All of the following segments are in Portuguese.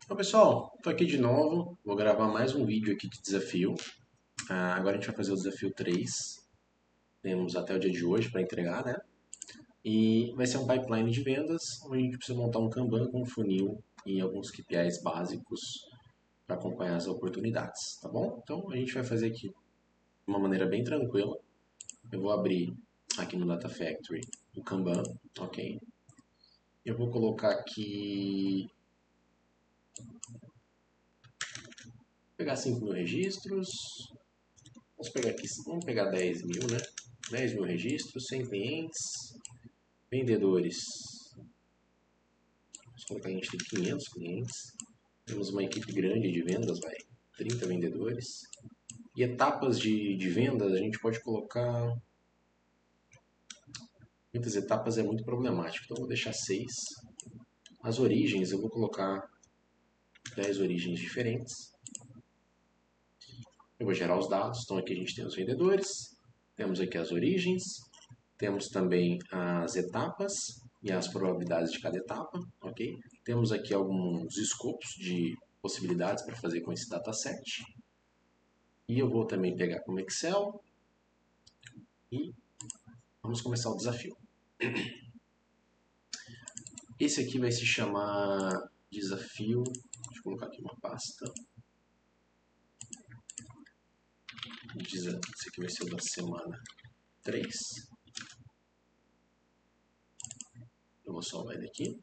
Então, pessoal, estou aqui de novo. Vou gravar mais um vídeo aqui de desafio. Agora a gente vai fazer o desafio 3. Temos até o dia de hoje para entregar, né? E vai ser um pipeline de vendas, onde a gente precisa montar um Kanban com um funil e alguns KPIs básicos para acompanhar as oportunidades, tá bom? Então a gente vai fazer aqui de uma maneira bem tranquila. Eu vou abrir aqui no Data Factory o Kanban, ok? Eu vou colocar aqui, pegar 5.000 registros. Vamos pegar aqui, vamos pegar 10 mil, né? 10 mil registros, 100 clientes, vendedores. Vamos colocar que a gente tem 500 clientes. Temos uma equipe grande de vendas, vai, 30 vendedores. E etapas de vendas, a gente pode colocar... Muitas etapas é muito problemático, então eu vou deixar 6. As origens, eu vou colocar 10 origens diferentes. Eu vou gerar os dados, então aqui a gente tem os vendedores, temos aqui as origens, temos também as etapas e as probabilidades de cada etapa, ok? Temos aqui alguns escopos de possibilidades para fazer com esse dataset. E eu vou também pegar como Excel e vamos começar o desafio. Esse aqui vai se chamar desafio, deixa eu colocar aqui uma pasta. Esse aqui vai ser o da semana 3. Eu vou salvar ele aqui.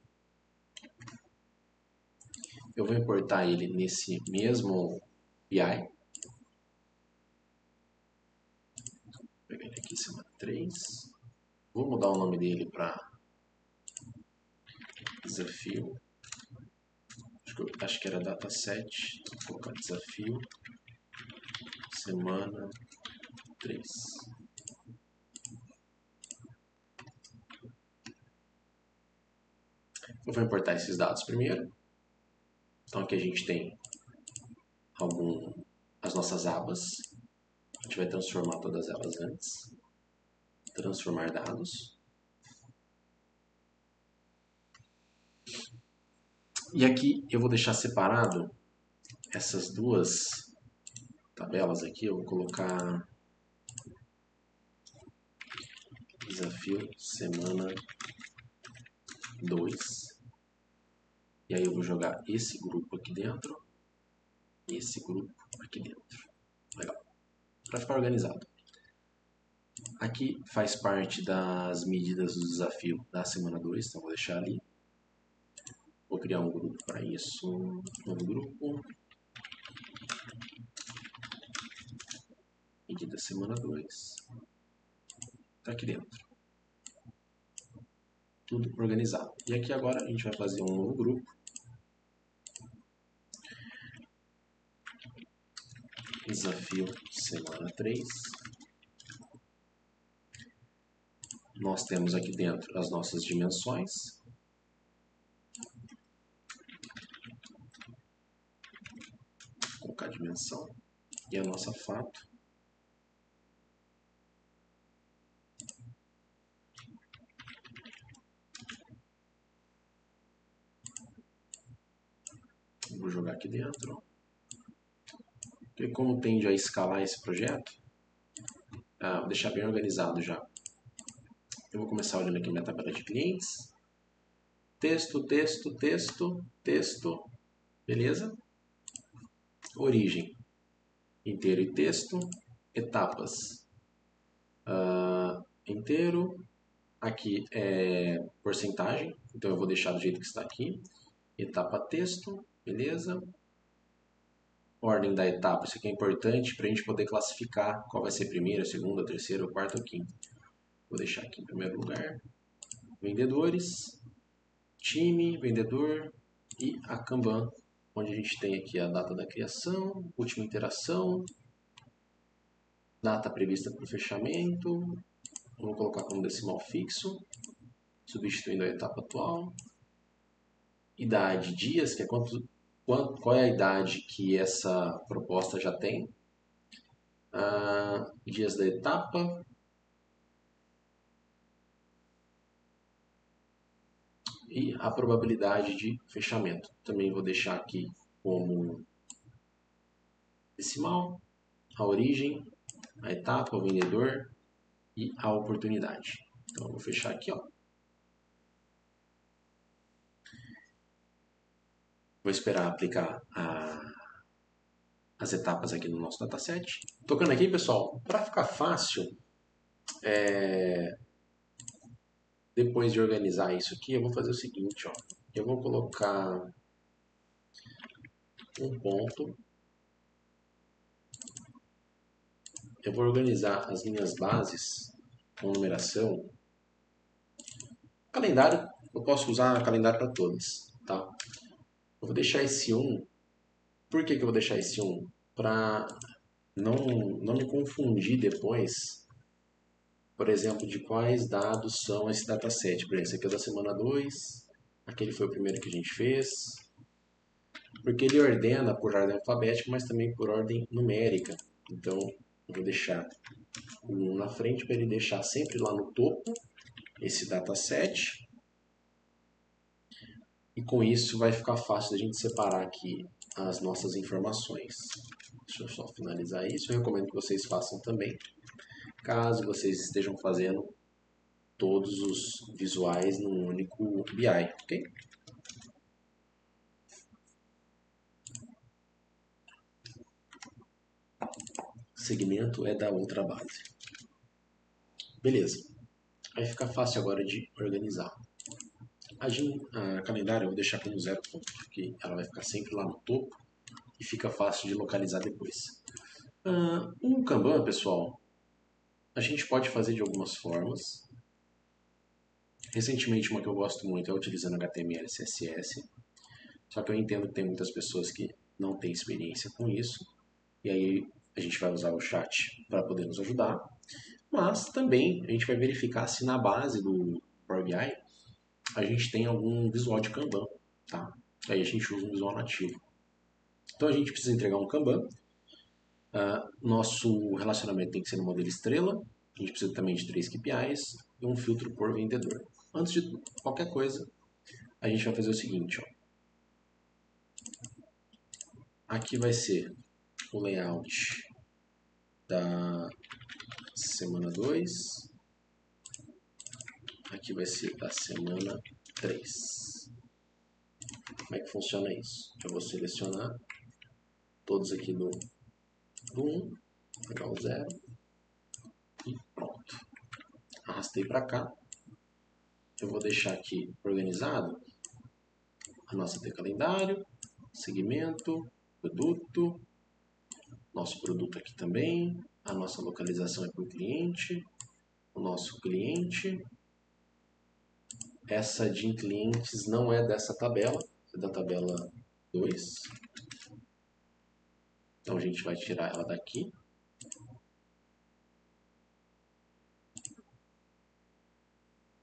Eu vou importar ele nesse mesmo PI. Vou pegar ele aqui, semana 3. Vou mudar o nome dele para desafio. Acho que era dataset. Vou colocar desafio semana 3. Eu vou importar esses dados primeiro. Então aqui a gente tem as nossas abas. A gente vai transformar todas elas antes. Transformar dados. E aqui eu vou deixar separado essas duas tabelas aqui. Eu vou colocar desafio semana 2. E aí eu vou jogar esse grupo aqui dentro e esse grupo aqui dentro. Legal. Para ficar organizado. Aqui faz parte das medidas do desafio da semana 2, então vou deixar ali. Vou criar um grupo para isso. Novo grupo. Medida semana 2. Está aqui dentro. Tudo organizado. E aqui agora a gente vai fazer um novo grupo. Desafio semana 3. Nós temos aqui dentro as nossas dimensões. Vou colocar a dimensão e a nossa fato. Vou jogar aqui dentro. E como tende a escalar esse projeto, vou deixar bem organizado já. Eu vou começar olhando aqui minha tabela de clientes. Texto, texto, texto, texto. Beleza? Origem. Inteiro e texto. Etapas. Inteiro. Aqui é porcentagem. Então eu vou deixar do jeito que está aqui. Etapa texto. Beleza? Ordem da etapa. Isso aqui é importante para a gente poder classificar qual vai ser primeira, segunda, terceira, quarta ou quinta. Vou deixar aqui em primeiro lugar. Vendedores. Time, vendedor e a Kanban, onde a gente tem aqui a data da criação, última interação, data prevista para o fechamento, vou colocar como decimal fixo, substituindo a etapa atual, idade, dias, que é qual é a idade que essa proposta já tem, dias da etapa, e a probabilidade de fechamento. Também vou deixar aqui como decimal, a origem, a etapa, o vendedor e a oportunidade. Então eu vou fechar aqui, ó. Vou esperar aplicar as etapas aqui no nosso dataset. Tocando aqui, pessoal, para ficar fácil, depois de organizar isso aqui, eu vou fazer o seguinte, ó. Eu vou colocar um ponto. Eu vou organizar as minhas bases com numeração. Calendário, eu posso usar calendário para todas, tá? Eu vou deixar esse 1. Por que eu vou deixar esse 1? Para não me confundir depois, por exemplo, de quais dados são esse dataset. Por exemplo, esse aqui é da semana 2, aquele foi o primeiro que a gente fez. Porque ele ordena por ordem alfabética, mas também por ordem numérica. Então, eu vou deixar o 1 na frente para ele deixar sempre lá no topo esse dataset. E com isso vai ficar fácil da gente separar aqui as nossas informações. Deixa eu só finalizar isso. Eu recomendo que vocês façam também, caso vocês estejam fazendo todos os visuais num único BI, ok? Segmento é da outra base. Beleza. Aí fica fácil agora de organizar. A calendário eu vou deixar como 0 ponto, porque ela vai ficar sempre lá no topo e fica fácil de localizar depois. Um Kanban, pessoal, a gente pode fazer de algumas formas. Recentemente, uma que eu gosto muito é utilizando HTML e CSS. Só que eu entendo que tem muitas pessoas que não têm experiência com isso. E aí a gente vai usar o chat para poder nos ajudar. Mas também a gente vai verificar se na base do Power BI a gente tem algum visual de Kanban, tá? Aí a gente usa um visual nativo. Então a gente precisa entregar um Kanban. Nosso relacionamento tem que ser no modelo estrela. A gente precisa também de 3 KPIs e um filtro por vendedor. Antes de qualquer coisa, a gente vai fazer o seguinte, ó. Aqui vai ser o layout da semana 2. Aqui vai ser da semana 3. Como é que funciona isso? Eu vou selecionar todos aqui do 1, pegar o 0 e pronto. Arrastei para cá. Eu vou deixar aqui organizado a nossa calendário, segmento, produto, nosso produto aqui também, a nossa localização é para o cliente, o nosso cliente. Essa de clientes não é dessa tabela, é da tabela 2. Então a gente vai tirar ela daqui.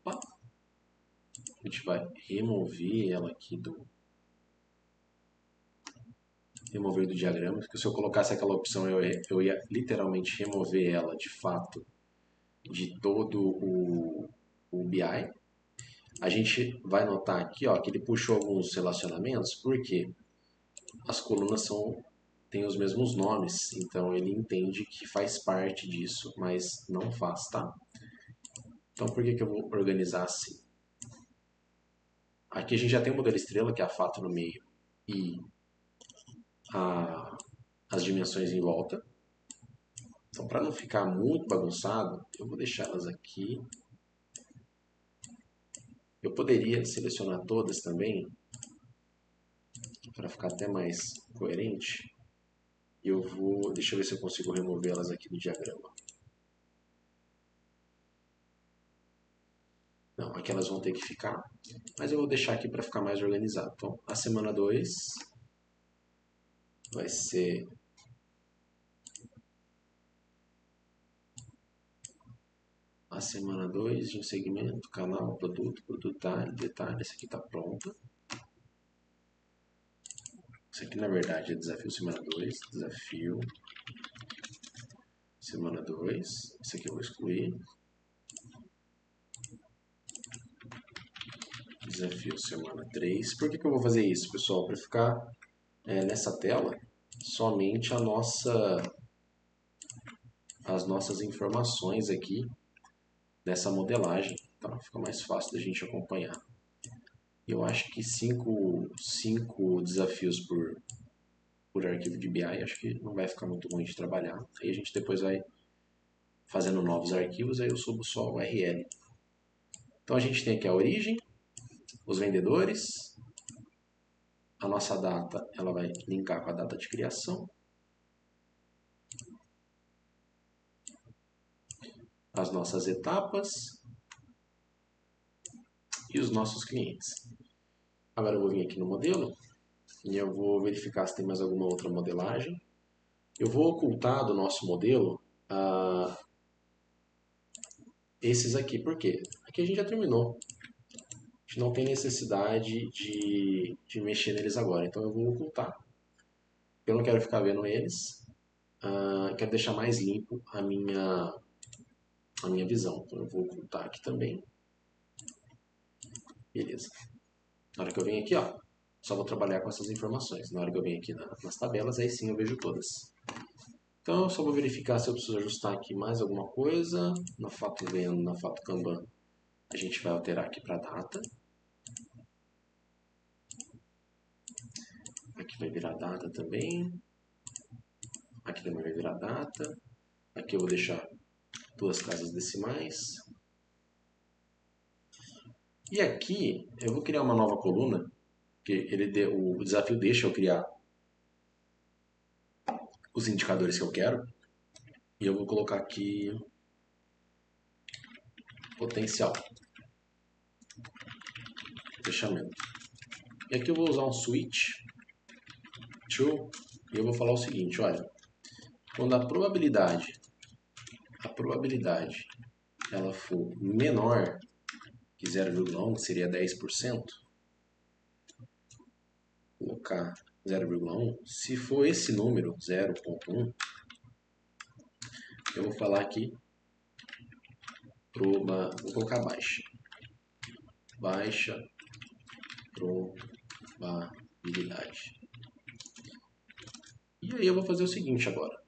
Opa. A gente vai remover ela aqui remover do diagrama, porque se eu colocasse aquela opção eu ia literalmente remover ela de fato de todo o BI. A gente vai notar aqui, ó, que ele puxou alguns relacionamentos, porque as colunas têm os mesmos nomes, então ele entende que faz parte disso, mas não faz, tá? Então por que eu vou organizar assim? Aqui a gente já tem o modelo estrela, que é a fato no meio, e as dimensões em volta. Então, para não ficar muito bagunçado, eu vou deixá-las aqui. Eu poderia selecionar todas também, para ficar até mais coerente. Deixa eu ver se eu consigo removê-las aqui do diagrama. Não, aqui elas vão ter que ficar, mas eu vou deixar aqui para ficar mais organizado. Então, a semana 2 vai ser a semana 2 de um segmento, canal, produto, detalhe, esse aqui está pronto. Isso aqui na verdade é desafio semana 2, desafio semana 2, esse aqui eu vou excluir. Desafio semana 3. Por que que eu vou fazer isso, pessoal? Para ficar nessa tela somente as nossas informações aqui dessa modelagem, tá? Fica mais fácil da gente acompanhar. Eu acho que cinco desafios por arquivo de BI, acho que não vai ficar muito ruim de trabalhar. Aí a gente depois vai fazendo novos arquivos, aí eu subo só o URL. Então a gente tem aqui a origem, os vendedores, a nossa data, ela vai linkar com a data de criação, as nossas etapas e os nossos clientes. Agora eu vou vir aqui no modelo e eu vou verificar se tem mais alguma outra modelagem. Eu vou ocultar do nosso modelo esses aqui, por quê? Aqui a gente já terminou. A gente não tem necessidade de mexer neles agora, então eu vou ocultar. Eu não quero ficar vendo eles, quero deixar mais limpo a minha visão. Então eu vou ocultar aqui também. Beleza. Na hora que eu venho aqui, ó, só vou trabalhar com essas informações. Na hora que eu venho aqui nas tabelas, aí sim eu vejo todas. Então eu só vou verificar se eu preciso ajustar aqui mais alguma coisa. Na fato vendo, na fato Kanban, a gente vai alterar aqui para data. Aqui vai virar data também. Aqui também vai virar data. Aqui eu vou deixar 2 casas decimais. E aqui eu vou criar uma nova coluna, que o desafio deixa eu criar os indicadores que eu quero. E eu vou colocar aqui potencial, fechamento. E aqui eu vou usar um switch true e eu vou falar o seguinte, olha, quando a probabilidade ela for menor que 0,1, que seria 10%, colocar 0,1, se for esse número, 0,1, eu vou falar aqui, vou colocar baixa probabilidade. E aí eu vou fazer o seguinte agora.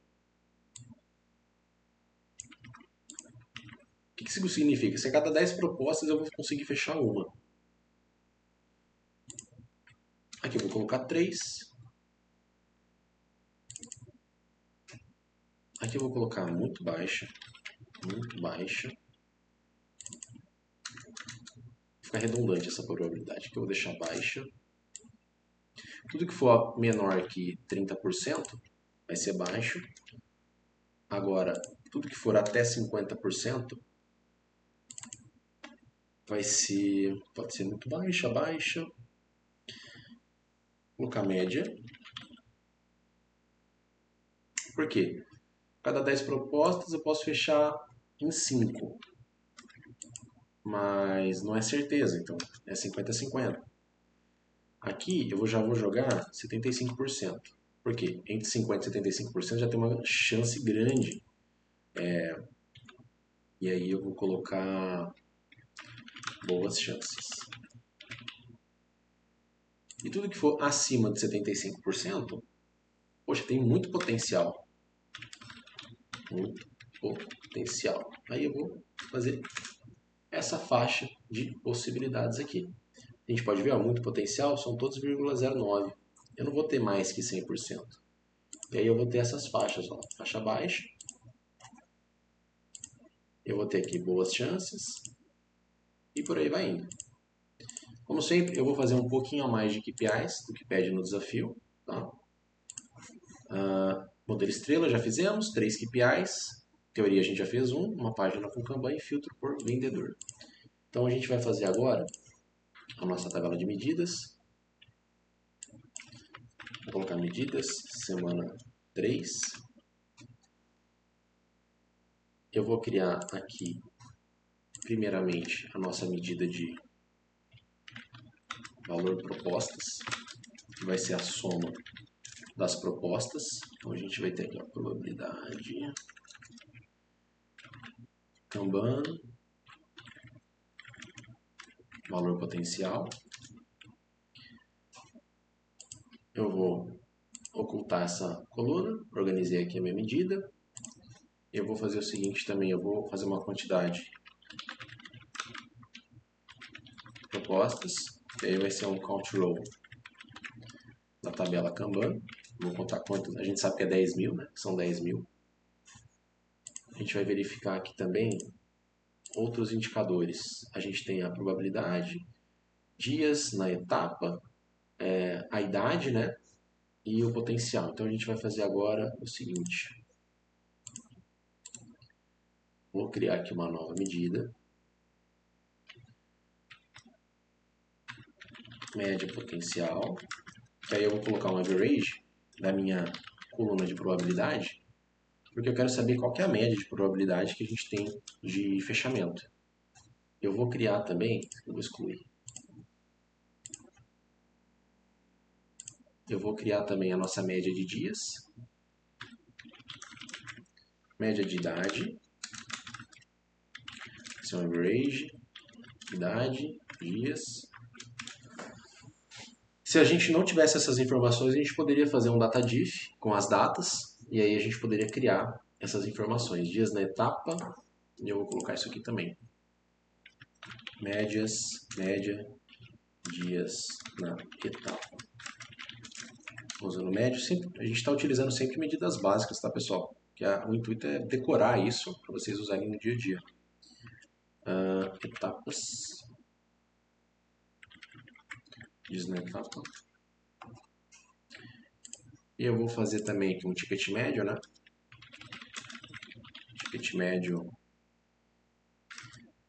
O que isso significa? Se a cada 10 propostas eu vou conseguir fechar uma. Aqui eu vou colocar 3. Aqui eu vou colocar muito baixa. Vai ficar redundante essa probabilidade. Aqui eu vou deixar baixa. Tudo que for menor que 30% vai ser baixo. Agora, tudo que for até 50% pode ser muito baixa. Vou colocar média. Por quê? Cada 10 propostas eu posso fechar em 5. Mas não é certeza, então é 50-50. Aqui eu já vou jogar 75%. Por quê? Entre 50% e 75% já tem uma chance grande. E aí eu vou colocar boas chances. E tudo que for acima de 75%, poxa, tem muito potencial. Muito potencial. Aí eu vou fazer essa faixa de possibilidades aqui. A gente pode ver, ó, muito potencial, são todos 0,09. Eu não vou ter mais que 100%. E aí eu vou ter essas faixas, ó, faixa baixa. Eu vou ter aqui boas chances. E por aí vai indo. Como sempre, eu vou fazer um pouquinho a mais de KPIs do que pede no desafio. Tá? Modelo estrela já fizemos, 3 KPIs. Teoria a gente já fez uma página com Kanban e filtro por vendedor. Então a gente vai fazer agora a nossa tabela de medidas. Vou colocar medidas, semana 3. Eu vou criar aqui, primeiramente, a nossa medida de valor propostas, que vai ser a soma das propostas. Então a gente vai ter aqui a probabilidade, Kanban, valor potencial. Eu vou ocultar essa coluna, organizei aqui a minha medida. Eu vou fazer o seguinte também, eu vou fazer uma quantidade propostas, e aí vai ser um count row da tabela Kanban. Vou contar quanto, a gente sabe que é 10.000, né? São 10.000. A gente vai verificar aqui também outros indicadores. A gente tem a probabilidade, dias na etapa, a idade, né? E o potencial. Então a gente vai fazer agora o seguinte. Vou criar aqui uma nova medida. Média potencial. Que aí eu vou colocar um average da minha coluna de probabilidade, porque eu quero saber qual que é a média de probabilidade que a gente tem de fechamento. Eu vou criar também, eu vou excluir. Eu vou criar também a nossa média de dias, média de idade, esse é um average, idade, dias. Se a gente não tivesse essas informações, a gente poderia fazer um data diff com as datas, e aí a gente poderia criar essas informações. Dias na etapa, e eu vou colocar isso aqui também. Médias, média, dias na etapa. Usando médio, sempre, a gente está utilizando sempre medidas básicas, tá, pessoal? Que o intuito é decorar isso para vocês usarem no dia a dia. Etapas. Dias na etapa. E eu vou fazer também aqui um ticket médio, né? Ticket médio.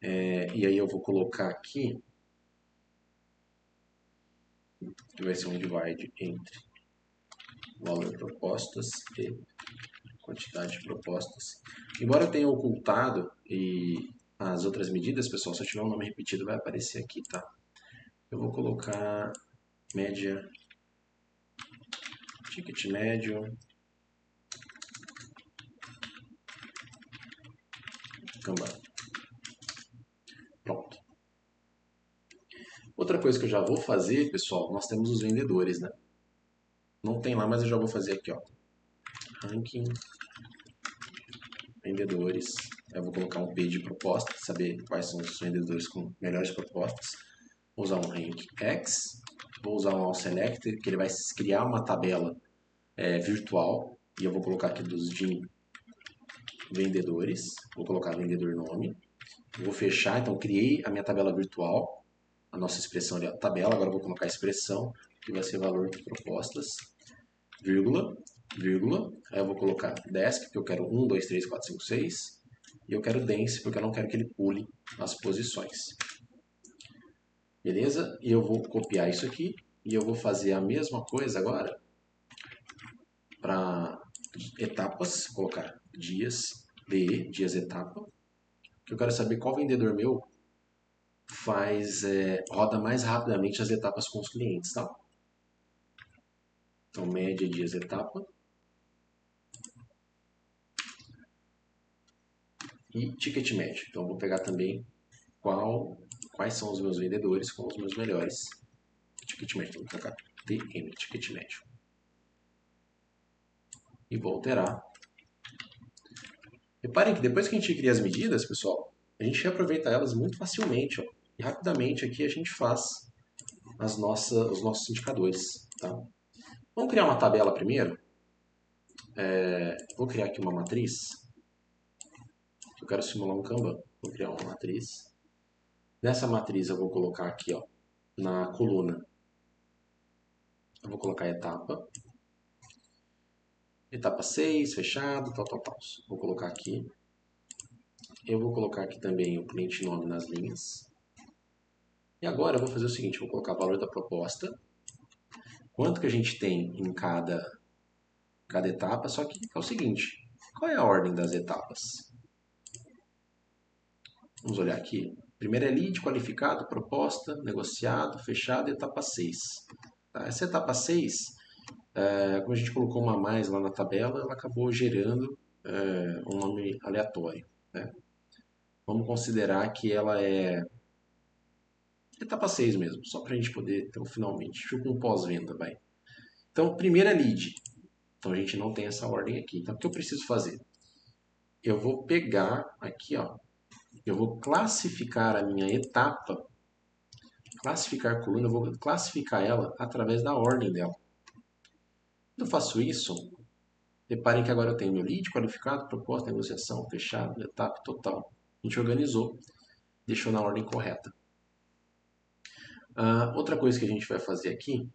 E aí eu vou colocar aqui, que vai ser um divide entre valor propostas e quantidade de propostas. Embora eu tenha ocultado e as outras medidas, pessoal, se eu tiver um nome repetido vai aparecer aqui, tá? Eu vou colocar média, ticket médio, Kanban. Pronto. Outra coisa que eu já vou fazer, pessoal, nós temos os vendedores, né? Não tem lá, mas eu já vou fazer aqui, ó. Ranking, vendedores. Eu vou colocar um P de proposta, saber quais são os vendedores com melhores propostas. Vou usar um rank X. Vou usar um all selector, que ele vai criar uma tabela virtual. E eu vou colocar aqui dos de vendedores. Vou colocar vendedor nome. Vou fechar, então criei a minha tabela virtual. A nossa expressão ali, a tabela, agora eu vou colocar a expressão, que vai ser valor de propostas, vírgula, vírgula, aí eu vou colocar desc, porque eu quero 1, 2, 3, 4, 5, 6, e eu quero dense, porque eu não quero que ele pule as posições. Beleza? E eu vou copiar isso aqui, e eu vou fazer a mesma coisa agora para etapas, colocar dias, DE, dias etapa, que eu quero saber qual vendedor meu roda mais rapidamente as etapas com os clientes, tá? Então, média dias etapa. E ticket médio. Então, eu vou pegar também quais são os meus vendedores com os meus melhores ticket médio. Então, vou colocar TM, ticket médio. E vou alterar. Reparem que depois que a gente cria as medidas, pessoal, a gente aproveita elas muito facilmente. Ó, e rapidamente aqui a gente faz os nossos indicadores. Tá? Vamos criar uma tabela primeiro. Vou criar aqui uma matriz. Eu quero simular um Kanban. Vou criar uma matriz. Nessa matriz eu vou colocar aqui, ó, na coluna, eu vou colocar etapa. Etapa 6, fechado, tal, tal, tal. Vou colocar aqui. Eu vou colocar aqui também o cliente nome nas linhas. E agora eu vou fazer o seguinte, vou colocar o valor da proposta, quanto que a gente tem em cada etapa, só que é o seguinte, qual é a ordem das etapas? Vamos olhar aqui. Primeiro é lead, qualificado, proposta, negociado, fechado, etapa 6. Tá? Essa etapa 6, como a gente colocou uma a mais lá na tabela, ela acabou gerando um nome aleatório. Né? Vamos considerar que ela é Etapa 6 mesmo, só para a gente poder ter um finalmente. Tipo um pós-venda, vai. Então, primeira lead. Então, a gente não tem essa ordem aqui. Então, o que eu preciso fazer? Eu vou pegar aqui, ó. Eu vou classificar a minha etapa. Classificar a coluna, eu vou classificar ela através da ordem dela. Quando eu faço isso, reparem que agora eu tenho meu lead qualificado, proposta, negociação, fechado, etapa total. A gente organizou, deixou na ordem correta. Outra coisa que a gente vai fazer aqui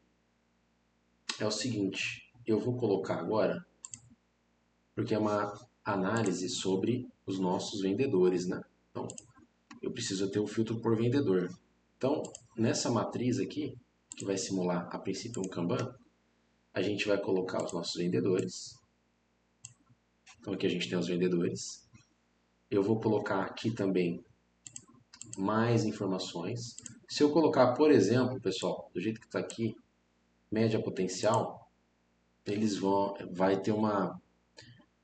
é o seguinte, eu vou colocar agora, porque é uma análise sobre os nossos vendedores, né? Então, eu preciso ter o filtro por vendedor. Então, nessa matriz aqui, que vai simular a princípio um Kanban, a gente vai colocar os nossos vendedores. Então, aqui a gente tem os vendedores. Eu vou colocar aqui também mais informações. Se eu colocar, por exemplo, pessoal, do jeito que está aqui, média potencial, vai ter uma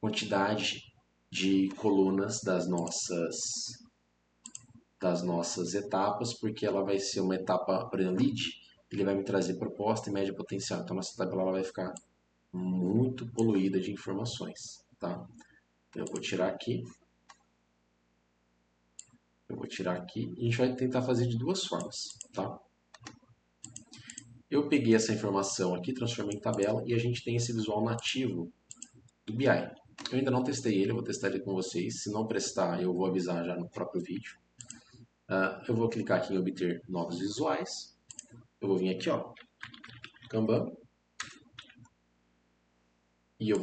quantidade de colunas das nossas etapas, porque ela vai ser uma etapa, por exemplo, lead, ele vai me trazer proposta e média potencial. Então, nossa tabela ela vai ficar muito poluída de informações, tá? Então, eu vou tirar aqui. E a gente vai tentar fazer de duas formas, tá? Eu peguei essa informação aqui, transformei em tabela e a gente tem esse visual nativo do BI. Eu ainda não testei ele, eu vou testar ele com vocês. Se não prestar, eu vou avisar já no próprio vídeo. Eu vou clicar aqui em obter novos visuais. Eu vou vir aqui, ó, Kanban. E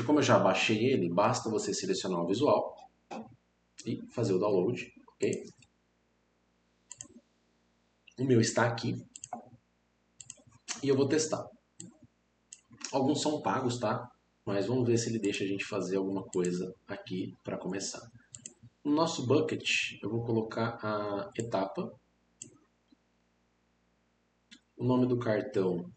como eu já baixei ele, basta você selecionar o visual e fazer o download, ok? O meu está aqui e eu vou testar. Alguns são pagos, tá? Mas vamos ver se ele deixa a gente fazer alguma coisa aqui para começar. No nosso bucket, eu vou colocar a etapa, o nome do cartão,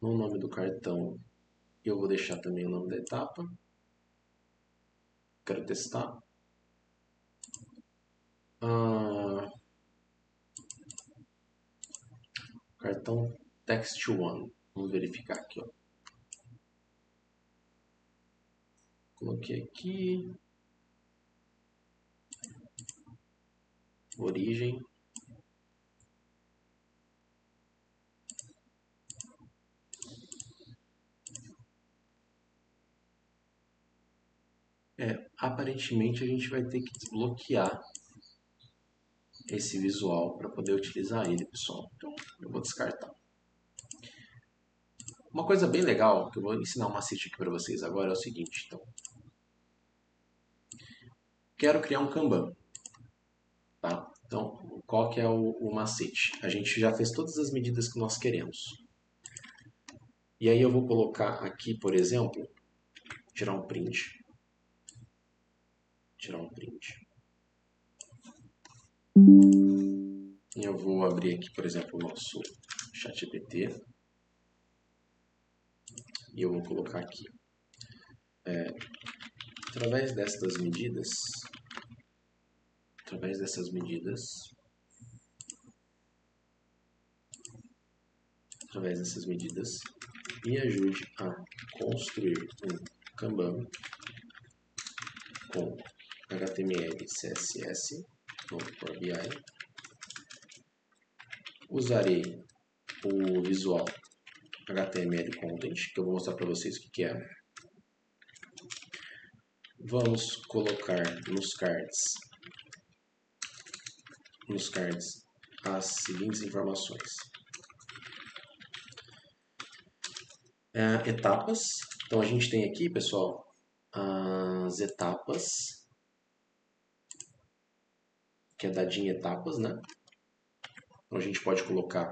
no nome do cartão eu vou deixar também o nome da etapa, quero testar. Cartão Text One, vamos verificar aqui, ó. Coloquei aqui, origem, aparentemente a gente vai ter que desbloquear esse visual para poder utilizar ele, pessoal. Então eu vou descartar. Uma coisa bem legal, que eu vou ensinar um macete aqui para vocês agora, é o seguinte. Então, quero criar um Kanban. Tá? Então, qual que é o macete? A gente já fez todas as medidas que nós queremos. E aí eu vou colocar aqui, por exemplo, tirar um print. E eu vou abrir aqui, por exemplo, o nosso ChatGPT. E eu vou colocar aqui. Através dessas medidas, me ajude a construir um Kanban com HTML e CSS no Power BI. Usarei o visual HTML Content, que eu vou mostrar para vocês o que é. Vamos colocar nos cards as seguintes informações. Etapas. Então a gente tem aqui, pessoal, as etapas, que é dadinho etapas, né? Então a gente pode colocar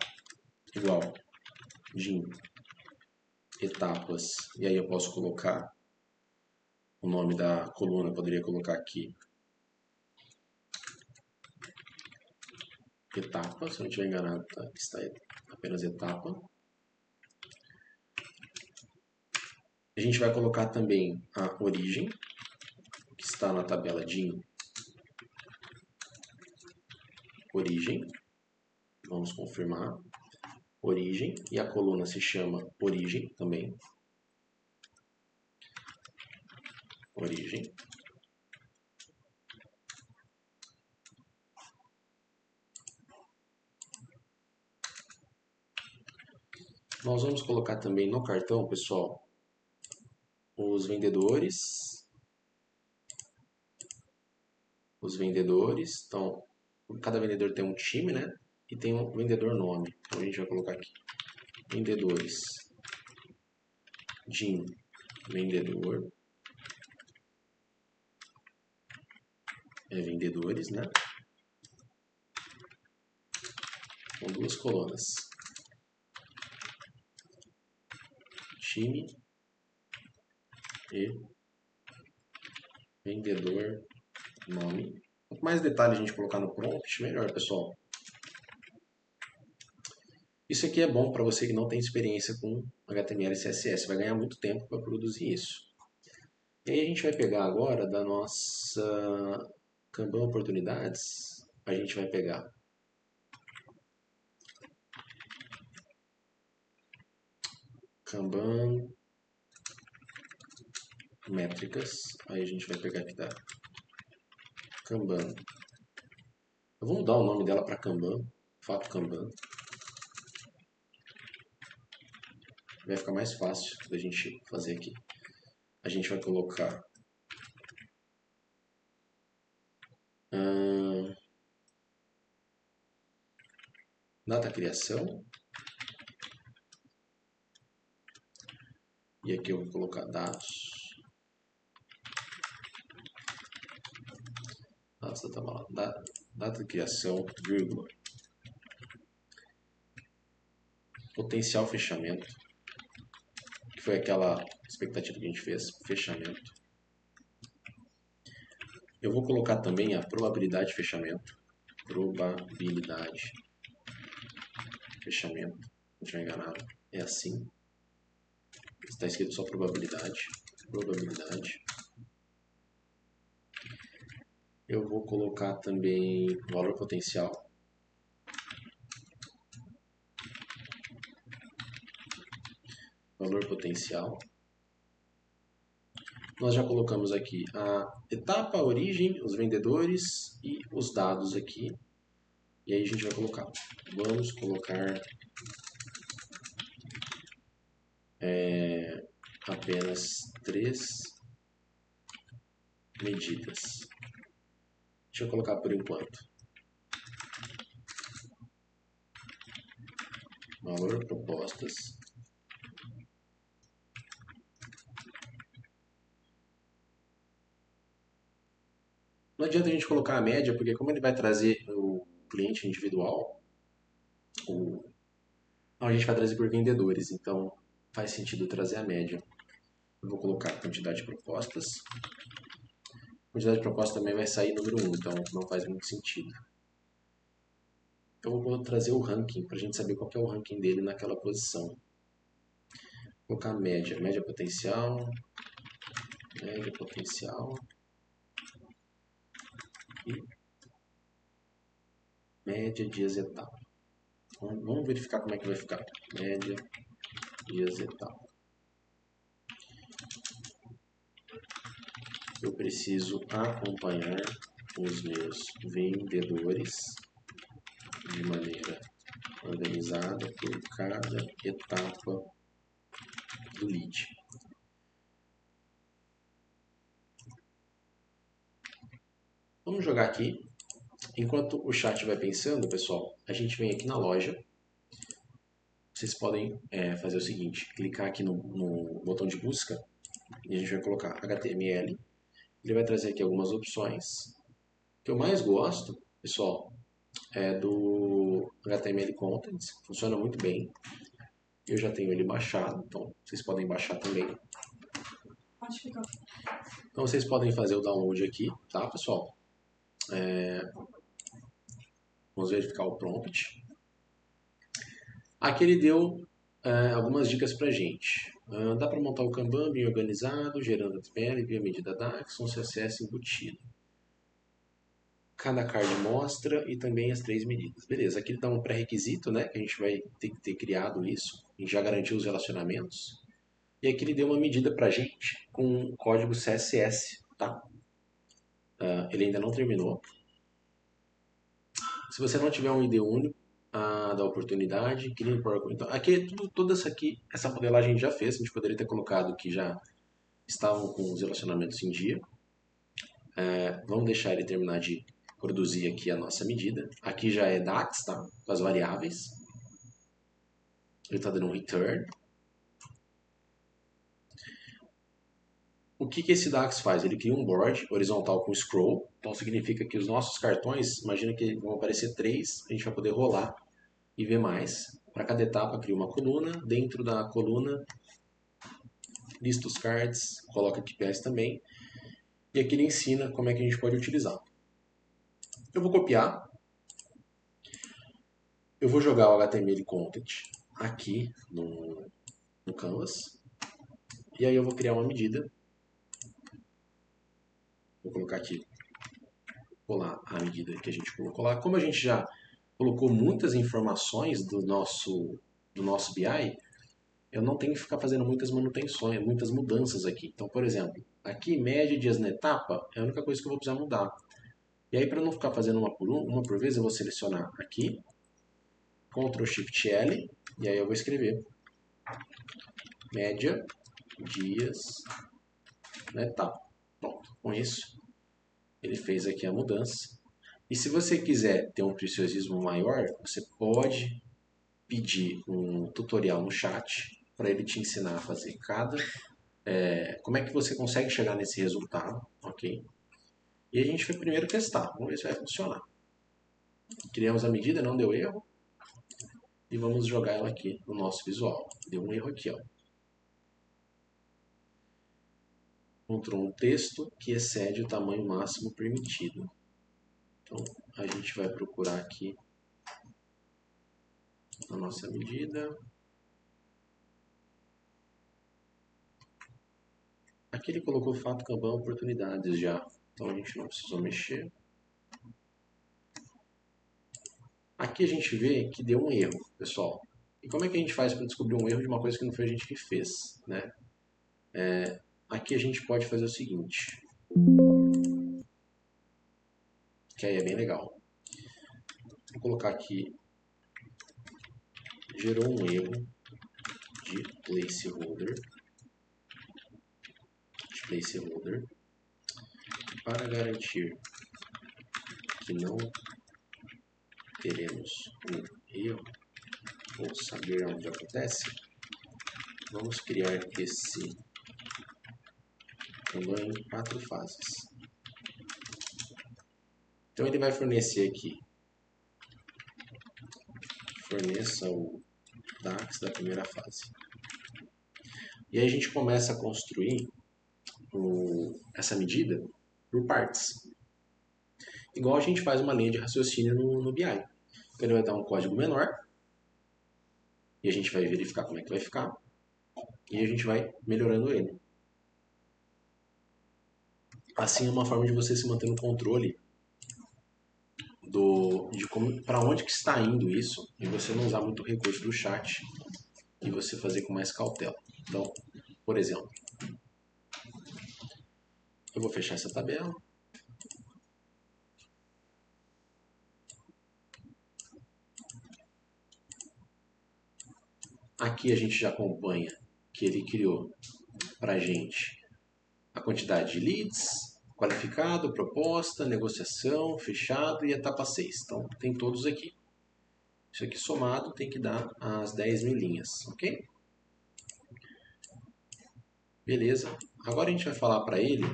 igual din etapas, e aí eu posso colocar o nome da coluna, eu poderia colocar aqui etapa, se eu não estiver enganado, tá? Está apenas etapa. A gente vai colocar também a origem, que está na tabela DIN origem. Vamos confirmar. Origem. E a coluna se chama origem também. Origem. Nós vamos colocar também no cartão, pessoal, os vendedores. Os vendedores. Então, cada vendedor tem um time, né? E tem um vendedor nome. Então a gente vai colocar aqui. Vendedores. DIN vendedor. É vendedores, né? Com duas colunas. Time e vendedor nome. Quanto mais detalhes a gente colocar no prompt, melhor, pessoal. Isso aqui é bom para você que não tem experiência com HTML e CSS. Vai ganhar muito tempo para produzir isso. E aí a gente vai pegar agora da nossa Kanban oportunidades. A gente vai pegar Kanban métricas. Aí a gente vai pegar aqui da Kanban. Eu vou mudar o nome dela para Kanban. Fato Kanban. Vai ficar mais fácil da gente fazer aqui. A gente vai colocar data criação. E aqui eu vou colocar dados. Dados da tabela. Data de criação, vírgula. Potencial fechamento. Que foi aquela expectativa que a gente fez. Fechamento. Eu vou colocar também a probabilidade de fechamento. Probabilidade de fechamento. Se não estiver enganado, é assim. Está escrito só probabilidade. Probabilidade. Eu vou colocar também valor potencial. Valor potencial. Nós já colocamos aqui a etapa, a origem, os vendedores e os dados aqui. E aí a gente vai colocar. Vamos colocar apenas 3 medidas. Deixa eu colocar por enquanto. Valor propostas. Não adianta a gente colocar a média, porque como ele vai trazer o cliente individual, a gente vai trazer por vendedores, então faz sentido trazer a média. Eu vou colocar a quantidade de propostas. A quantidade de propostas também vai sair número 1, então não faz muito sentido. Eu vou trazer o ranking, para a gente saber qual que é o ranking dele naquela posição. Vou colocar a média, média potencial e média dias etapa. Vamos verificar como é que vai ficar. Média dias etapa. Eu preciso acompanhar os meus vendedores de maneira organizada por cada etapa do lead. Vamos jogar aqui. Enquanto o chat vai pensando, pessoal, a gente vem aqui na loja. Vocês podem fazer o seguinte, clicar aqui no botão de busca e a gente vai colocar HTML. Ele vai trazer aqui algumas opções. O que eu mais gosto, pessoal, é do HTML Contents. Funciona muito bem. Eu já tenho ele baixado, então vocês podem baixar também. Então vocês podem fazer o download aqui, tá, pessoal? Vamos verificar o prompt. Aqui ele deu algumas dicas para gente. Dá para montar o Kanban bem organizado, gerando HTML via medida DAX, um CSS embutido. Cada card mostra e também as 3 medidas. Beleza, aqui dá um pré-requisito, né? Que a gente vai ter que ter criado isso. A gente já garantiu os relacionamentos. E aqui ele deu uma medida pra gente com código CSS, tá? Ele ainda não terminou. Se você não tiver um ID único, dá oportunidade, cria um PowerPoint. Então, aqui, toda essa modelagem a gente já fez. A gente poderia ter colocado que já estavam com os relacionamentos em dia. Vamos deixar ele terminar de produzir aqui a nossa medida. Aqui já é DAX, tá? Com as variáveis. Ele está dando um return. O que esse DAX faz? Ele cria um board horizontal com scroll. Então significa que os nossos cartões, imagina que vão aparecer 3, a gente vai poder rolar e ver mais. Para cada etapa cria uma coluna. Dentro da coluna lista os cards, coloca KPIs também. E aqui ele ensina como é que a gente pode utilizar. Eu vou copiar. Eu vou jogar o HTML content aqui no Canvas. E aí eu vou criar uma medida. Vou colocar aqui, colar a medida que a gente colocou lá. Como a gente já colocou muitas informações do nosso BI, eu não tenho que ficar fazendo muitas manutenções, muitas mudanças aqui. Então, por exemplo, aqui média dias na etapa é a única coisa que eu vou precisar mudar. E aí, para não ficar fazendo uma por vez, eu vou selecionar aqui, Ctrl Shift L, e aí eu vou escrever média dias na etapa. Pronto, com isso ele fez aqui a mudança. E se você quiser ter um preciosismo maior, você pode pedir um tutorial no chat para ele te ensinar a fazer como é que você consegue chegar nesse resultado, ok? E a gente vai primeiro testar, vamos ver se vai funcionar. Criamos a medida, não deu erro. E vamos jogar ela aqui no nosso visual. Deu um erro aqui, ó. Encontrou um texto que excede o tamanho máximo permitido. Então, a gente vai procurar aqui a nossa medida. Aqui ele colocou fato Kanban oportunidades já. Então, a gente não precisou mexer. Aqui a gente vê que deu um erro, pessoal. E como é que a gente faz para descobrir um erro de uma coisa que não foi a gente que fez, né? Aqui a gente pode fazer o seguinte, que aí é bem legal. Vou colocar aqui, gerou um erro de placeholder, para garantir que não teremos um erro ou saber onde acontece, vamos criar esse Kanban em 4 fases. Então ele vai fornecer aqui, forneça o DAX da primeira fase. E aí a gente começa a construir essa medida por partes. Igual a gente faz uma linha de raciocínio no BI. Então ele vai dar um código menor, e a gente vai verificar como é que vai ficar, e a gente vai melhorando ele. Assim é uma forma de você se manter no controle de para onde que está indo isso, e você não usar muito o recurso do chat e você fazer com mais cautela. Então, por exemplo, eu vou fechar essa tabela. Aqui a gente já acompanha que ele criou para a gente a quantidade de leads, qualificado, proposta, negociação, fechado e etapa 6. Então, tem todos aqui. Isso aqui somado tem que dar as 10.000 linhas, ok? Beleza. Agora a gente vai falar para ele,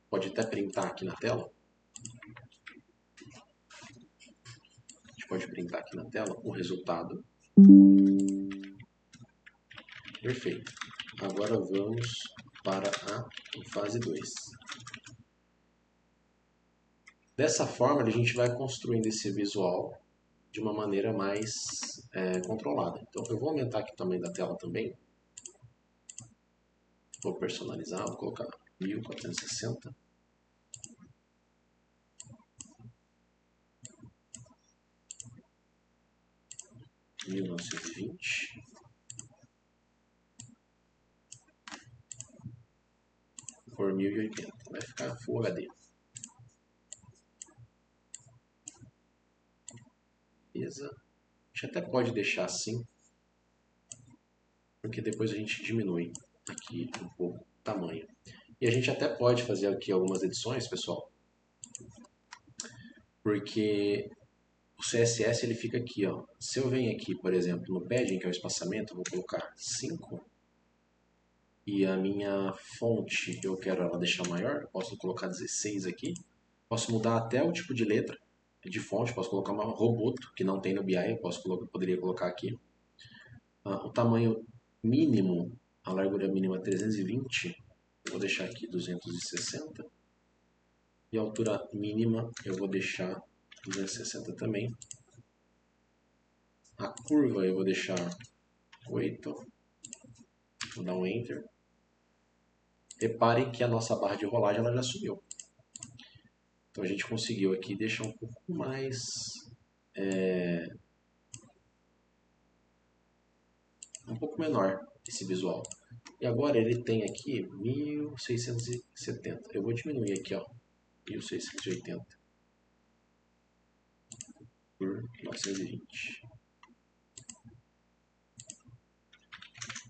pode até printar aqui na tela. A gente pode printar aqui na tela o resultado. Perfeito. Agora vamos para a fase 2. Dessa forma, a gente vai construindo esse visual de uma maneira mais controlada. Então eu vou aumentar aqui o tamanho da tela também. Vou personalizar, vou colocar 1460. (1920) por 1080, vai ficar Full HD. Beleza? A gente até pode deixar assim, porque depois a gente diminui aqui um pouco o tamanho. E a gente até pode fazer aqui algumas edições, pessoal, porque o CSS ele fica aqui, ó. Se eu venho aqui, por exemplo, no padding, que é o espaçamento, eu vou colocar 5 e a minha fonte eu quero ela deixar maior, posso colocar 16 aqui. Posso mudar até o tipo de letra de fonte, posso colocar uma Roboto, que não tem no BI, poderia colocar aqui. O tamanho mínimo, a largura mínima 320, eu vou deixar aqui 260. E a altura mínima eu vou deixar 260 também. A curva eu vou deixar 8. Vou dar um Enter. Reparem que a nossa barra de rolagem ela já subiu. Então a gente conseguiu aqui deixar um pouco mais um pouco menor esse visual. E agora ele tem aqui 1670. Eu vou diminuir aqui, ó, 1680 por 920.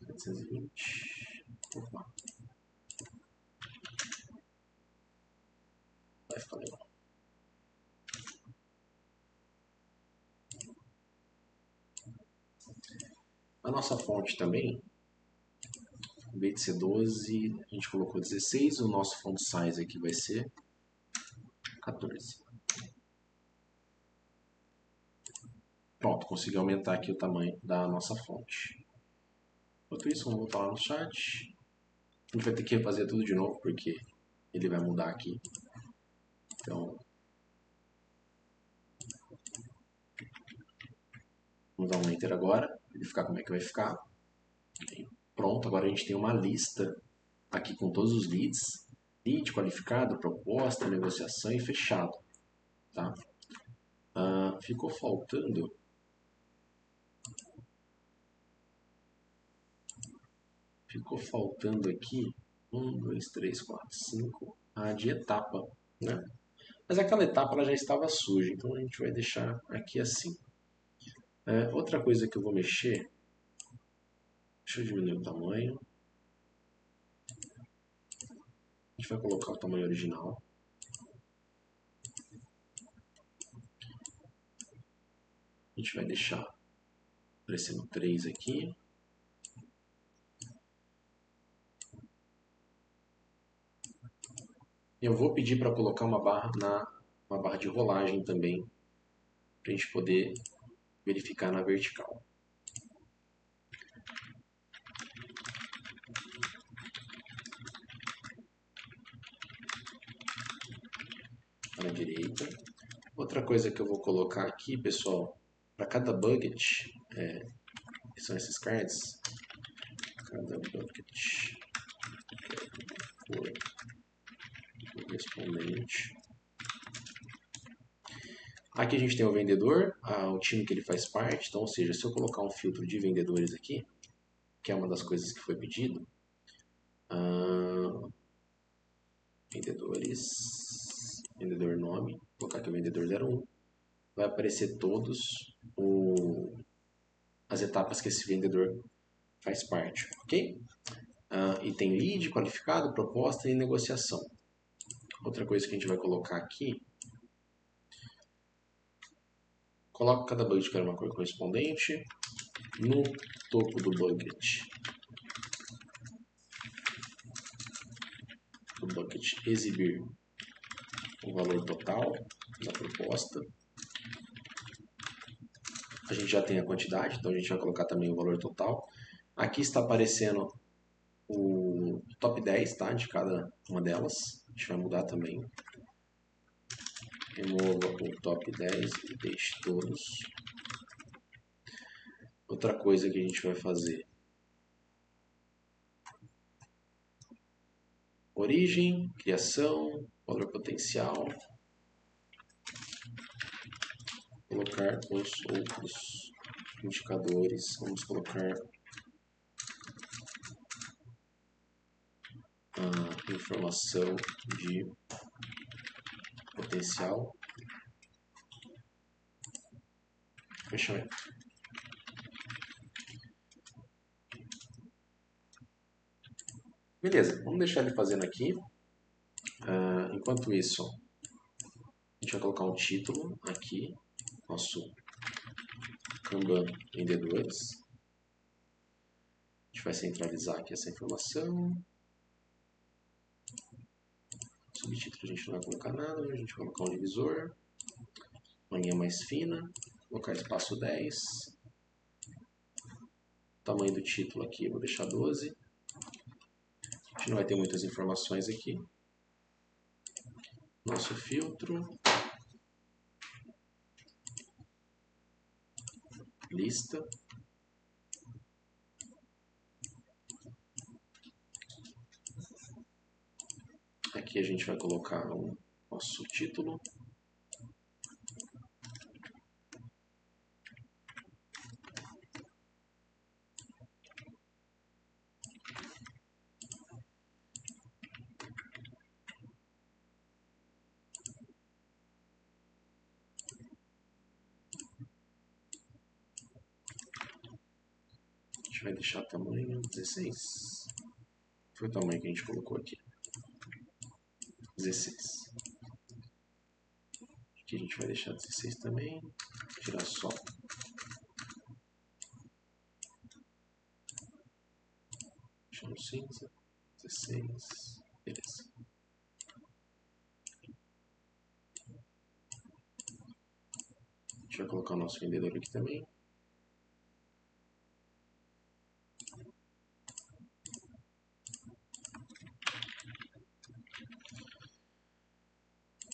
720. Opa. Vai ficar legal. A nossa fonte também, em vez de ser 12, a gente colocou 16. O nosso font size aqui vai ser 14. Pronto, consegui aumentar aqui o tamanho da nossa fonte. Enquanto isso, vamos voltar lá no chat. A gente vai ter que refazer tudo de novo, porque ele vai mudar aqui. Então, vamos dar um Enter agora, para verificar como é que vai ficar. Pronto, agora a gente tem uma lista aqui com todos os leads. Lead, qualificado, proposta, negociação e fechado. Tá? Ficou faltando... aqui 1, 2, 3, 4, 5, a de etapa, né? Mas aquela etapa ela já estava suja, então a gente vai deixar aqui assim. Outra coisa que eu vou mexer, deixa eu diminuir o tamanho. A gente vai colocar o tamanho original. A gente vai deixar aparecendo 3 aqui. Eu vou pedir para colocar uma barra de rolagem também, para a gente poder verificar na vertical. Na direita. Outra coisa que eu vou colocar aqui, pessoal, para cada bucket, que são esses cards, cada bucket por correspondente. Aqui a gente tem o vendedor, o time que ele faz parte, então, ou seja, se eu colocar um filtro de vendedores aqui, que é uma das coisas que foi pedido, vendedores, vendedor nome, vou colocar aqui o vendedor 01, vai aparecer todos as etapas que esse vendedor faz parte, ok? E tem lead, qualificado, proposta e negociação. Outra coisa que a gente vai colocar aqui, coloca cada bucket para uma cor correspondente. No topo do bucket, exibir o valor total da proposta. A gente já tem a quantidade, então a gente vai colocar também o valor total. Aqui está aparecendo o top 10, tá, de cada uma delas. A gente vai mudar também. Remova o top 10 e deixe todos. Outra coisa que a gente vai fazer. Origem, criação, valor potencial. Colocar os outros indicadores. Vamos colocar a informação de potencial. Fechamento. Beleza, vamos deixar ele fazendo aqui. Enquanto isso, a gente vai colocar um título aqui, nosso Kanban vendedores. A gente vai centralizar aqui essa informação. Subtítulo a gente não vai colocar nada, a gente vai colocar um divisor. Uma linha mais fina, colocar espaço 10. Tamanho do título aqui eu vou deixar 12. A gente não vai ter muitas informações aqui. Nosso filtro. Lista. Aqui a gente vai colocar o nosso título. A gente vai deixar tamanho 16. Foi o tamanho que a gente colocou aqui. 16. Aqui a gente vai deixar 16 também. Tirar só. Deixar no cinza. 16. Beleza. A gente vai colocar o nosso vendedor aqui também.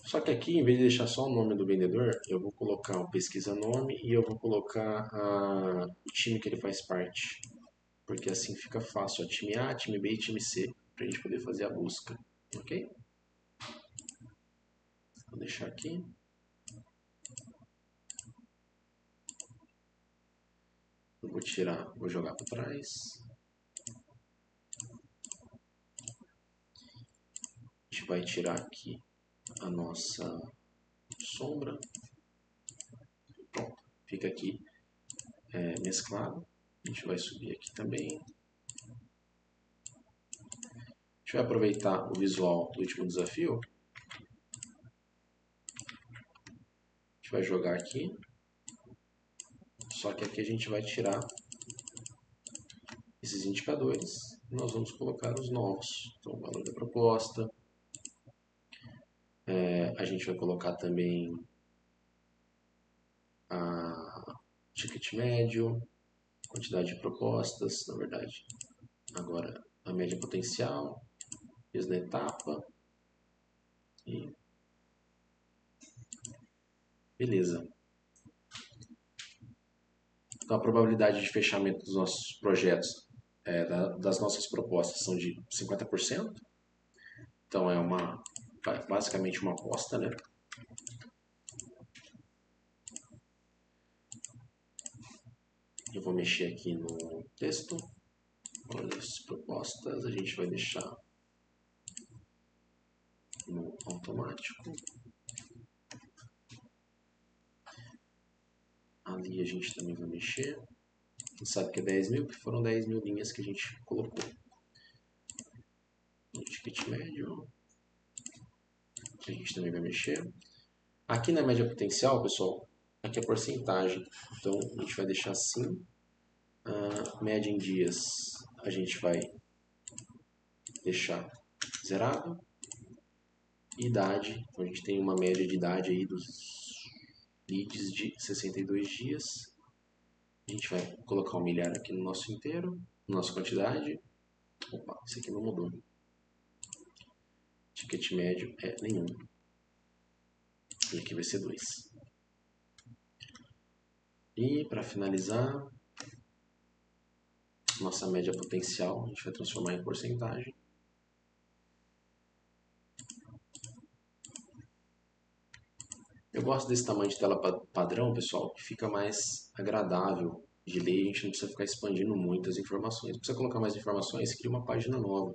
Só que aqui, em vez de deixar só o nome do vendedor, eu vou colocar o pesquisa nome e eu vou colocar o time que ele faz parte. Porque assim fica fácil, ó, time A, time B e time C, para a gente poder fazer a busca, ok? Vou deixar aqui. Eu vou tirar, vou jogar para trás. A gente vai tirar aqui a nossa sombra. Pronto, fica aqui mesclado. A gente vai subir aqui também. A gente vai aproveitar o visual do último desafio. A gente vai jogar aqui. Só que aqui a gente vai tirar esses indicadores e nós vamos colocar os novos. Então, o valor da proposta. A gente vai colocar também a ticket médio, quantidade de propostas, na verdade. Agora, a média potencial, peso da etapa. E beleza. Então, a probabilidade de fechamento dos nossos projetos, das nossas propostas, são de 50%. Então, é basicamente uma aposta, né? Eu vou mexer aqui no texto. As propostas a gente vai deixar no automático. Ali a gente também vai mexer. A gente sabe que é 10 mil, porque foram 10 mil linhas que a gente colocou. No ticket médio, a gente também vai mexer. Aqui na média potencial, pessoal, aqui é a porcentagem. Então, a gente vai deixar assim. A média em dias, a gente vai deixar zerado. Idade, então a gente tem uma média de idade aí dos leads de 62 dias. A gente vai colocar um milhar aqui no nosso inteiro, na nossa quantidade. Opa, isso aqui não mudou. Ticket médio é nenhum. E aqui vai ser 2. E para finalizar, nossa média potencial, a gente vai transformar em porcentagem. Eu gosto desse tamanho de tela padrão, pessoal, que fica mais agradável de ler, a gente não precisa ficar expandindo muitas informações. Precisa colocar mais informações, cria uma página nova.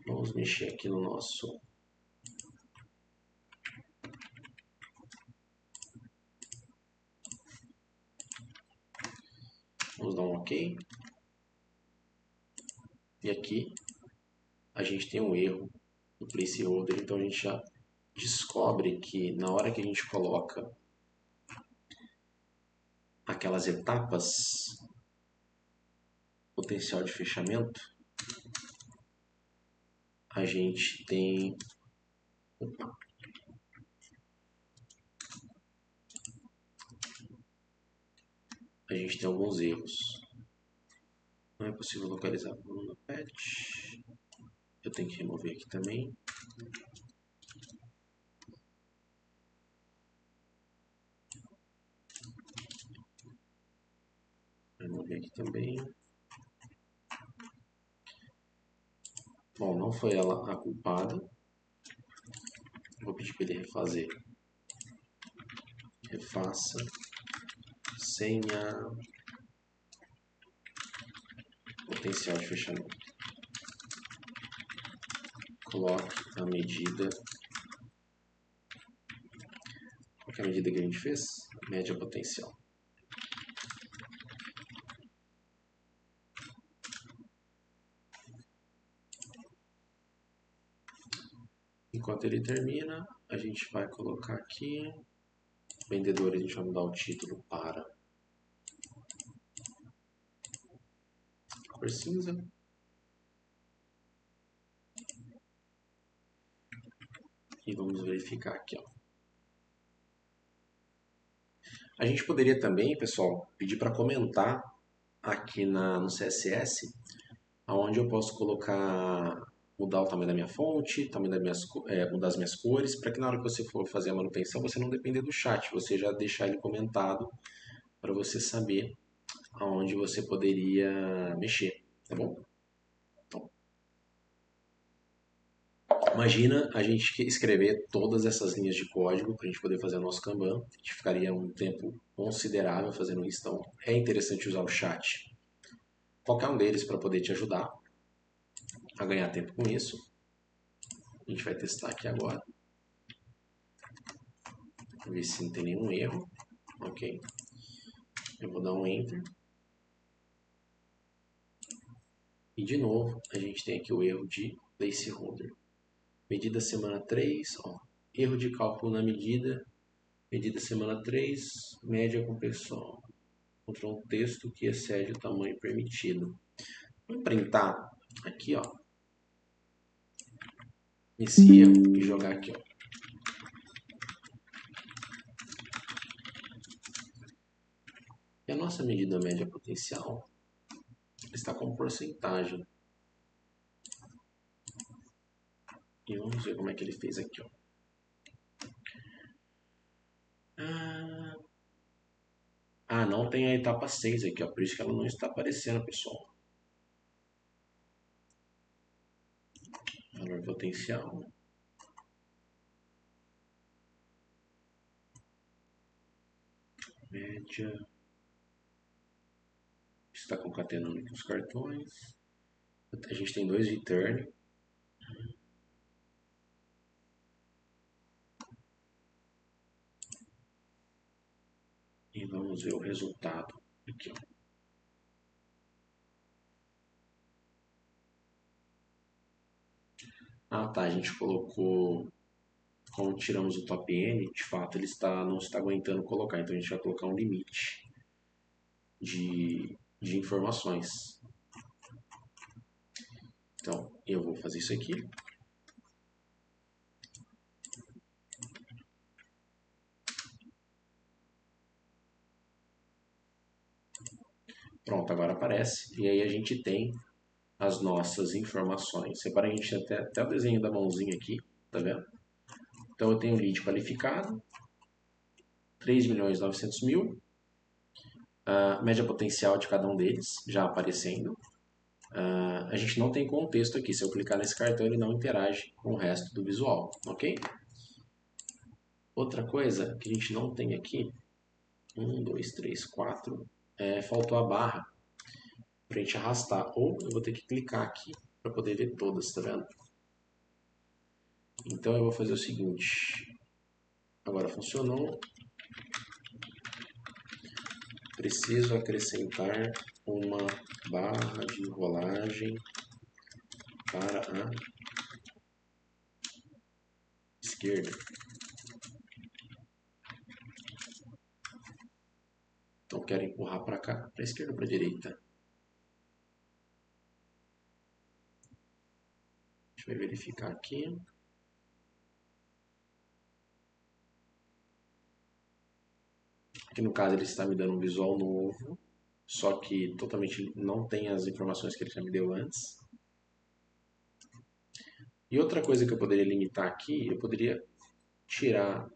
Vamos mexer aqui no nosso... Vamos dar um OK. E aqui a gente tem um erro no placeholder, então a gente já descobre que na hora que a gente coloca aquelas etapas, potencial de fechamento, a gente tem... Opa. A gente tem alguns erros. Não é possível localizar a coluna patch. Eu tenho que remover aqui também. Remover aqui também. Bom, não foi ela a culpada. Vou pedir para ele refazer. Refaça sem a potencial de fechamento. Coloque a medida. Qual é a medida que a gente fez? Média potencial. Enquanto ele termina, a gente vai colocar aqui, vendedor, a gente vai mudar o título para cor cinza. E vamos verificar aqui, ó. A gente poderia também, pessoal, pedir para comentar aqui no CSS, onde eu posso colocar, mudar o tamanho da minha fonte, tamanho mudar as minhas cores, para que na hora que você for fazer a manutenção, você não depender do chat, você já deixar ele comentado para você saber aonde você poderia mexer, tá bom? Então, imagina a gente escrever todas essas linhas de código para a gente poder fazer o nosso Kanban, a gente ficaria um tempo considerável fazendo isso, então é interessante usar o chat, qualquer um deles para poder te ajudar a ganhar tempo com isso. A gente vai testar aqui agora. Ver se não tem nenhum erro. Ok. Eu vou dar um Enter. E de novo, a gente tem aqui o erro de placeholder. Medida semana 3. Ó, erro de cálculo na medida. Medida semana 3. Média com pessoal. Contra um texto que excede o tamanho permitido. Vou printar aqui, ó. Esse erro e jogar aqui, ó. E a nossa medida média potencial está com porcentagem. E vamos ver como é que ele fez aqui, ó. Não tem a etapa 6 aqui, ó. Por isso que ela não está aparecendo, pessoal. Valor potencial. Média. Está concatenando aqui os cartões. A gente tem 2 return. E vamos ver o resultado aqui, ó. Tá, a gente colocou, como tiramos o top N, de fato ele não está aguentando colocar, então a gente vai colocar um limite de informações. Então, eu vou fazer isso aqui. Pronto, agora aparece. E aí a gente tem as nossas informações. Separa, a gente tem até o desenho da mãozinha aqui, tá vendo? Então eu tenho lead qualificado, 3.900.000. a média potencial de cada um deles já aparecendo. A gente não tem contexto aqui, se eu clicar nesse cartão ele não interage com o resto do visual, ok? Outra coisa que a gente não tem aqui, 1, 2, 3, 4, faltou a barra para a gente arrastar, ou eu vou ter que clicar aqui para poder ver todas, tá vendo? Então eu vou fazer o seguinte, agora funcionou, preciso acrescentar uma barra de rolagem para a esquerda. Então quero empurrar para cá, para a esquerda ou para a direita? A gente vai verificar aqui. Aqui no caso ele está me dando um visual novo, só que totalmente não tem as informações que ele já me deu antes. E outra coisa que eu poderia limitar aqui, eu poderia tirar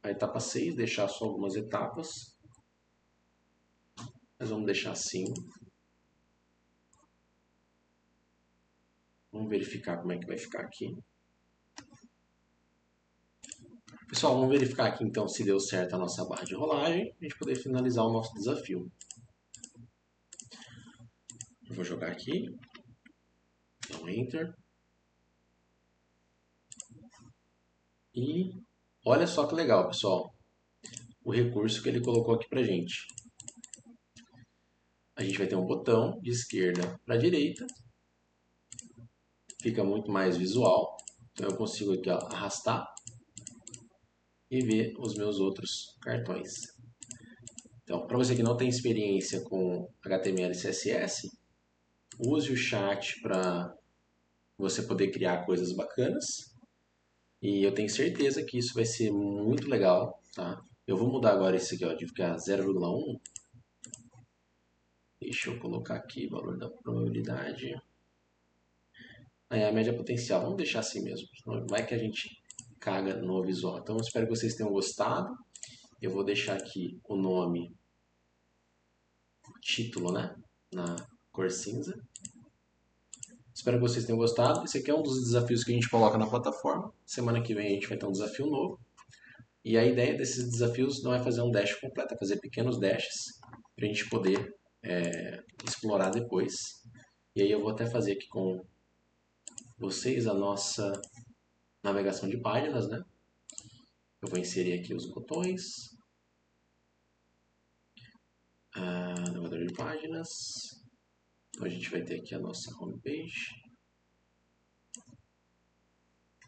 a etapa 6, deixar só algumas etapas. Mas vamos deixar assim. Vamos verificar como é que vai ficar aqui. Pessoal, vamos verificar aqui então se deu certo a nossa barra de rolagem, a gente poder finalizar o nosso desafio. Eu vou jogar aqui, dá um Enter. E olha só que legal, pessoal, o recurso que ele colocou aqui pra gente. A gente vai ter um botão de esquerda para direita, fica muito mais visual, então eu consigo aqui ó, arrastar e ver os meus outros cartões. Então, para você que não tem experiência com HTML e CSS, use o chat para você poder criar coisas bacanas. E eu tenho certeza que isso vai ser muito legal, tá? Eu vou mudar agora esse aqui, ó, de ficar 0,1. Deixa eu colocar aqui o valor da probabilidade. Aí a média potencial, vamos deixar assim mesmo. Vai que a gente caga no visual. Então eu espero que vocês tenham gostado. Eu vou deixar aqui o nome, o título, né? Na cor cinza. Espero que vocês tenham gostado. Esse aqui é um dos desafios que a gente coloca na plataforma. Semana que vem a gente vai ter um desafio novo. E a ideia desses desafios não é fazer um dash completo, é fazer pequenos dashes para a gente poder explorar depois. E aí eu vou até fazer aqui com vocês a nossa navegação de páginas, né? Eu vou inserir aqui os botões. Navegador de páginas. Então a gente vai ter aqui a nossa homepage.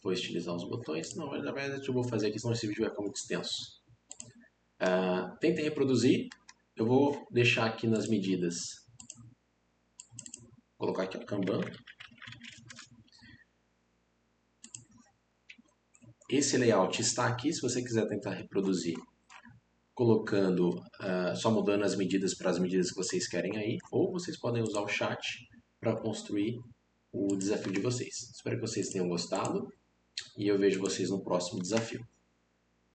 Vou estilizar os botões. Não, na verdade eu vou fazer aqui, senão esse vídeo vai ficar muito extenso. Tentem reproduzir. Eu vou deixar aqui nas medidas. Vou colocar aqui o Kanban. Esse layout está aqui, se você quiser tentar reproduzir, colocando, só mudando as medidas para as medidas que vocês querem aí, ou vocês podem usar o chat para construir o desafio de vocês. Espero que vocês tenham gostado e eu vejo vocês no próximo desafio.